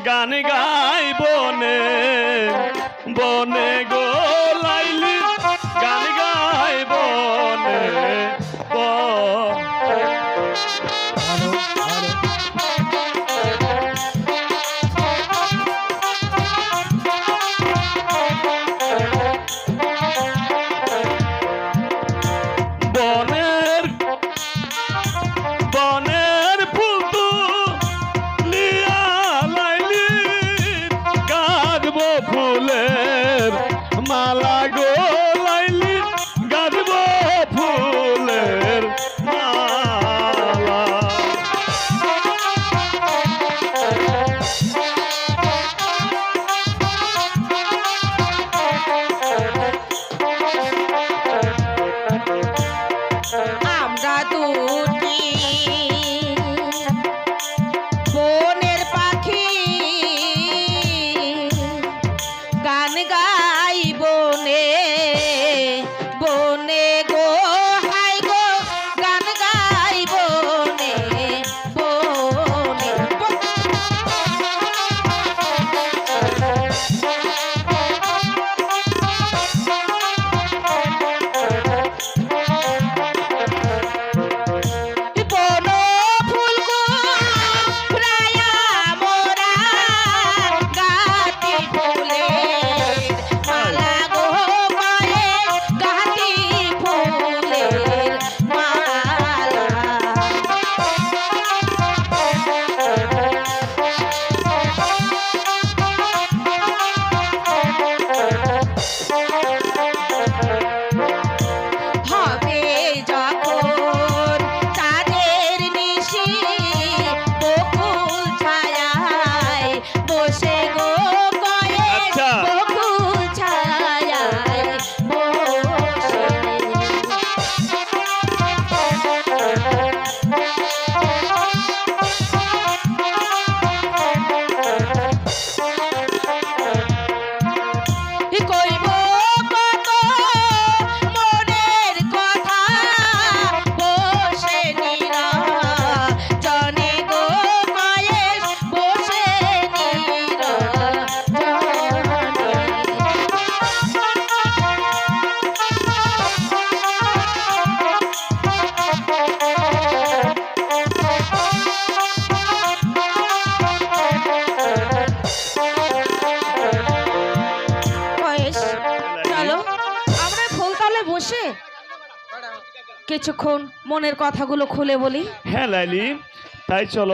গান গাই বনে বনে গো লাইলি গান গাই বনে ফুলের মালা গো লাইলি গাঁদব ফুলের মালা আমরা দুটি বনের পাখি গান গাই বনে বনে গো হাই গো গান গাই বনে বনে কিছুক্ষণ মনের কথাগুলো খুলে বলি। হ্যাঁ লাইলি, তাই চলো।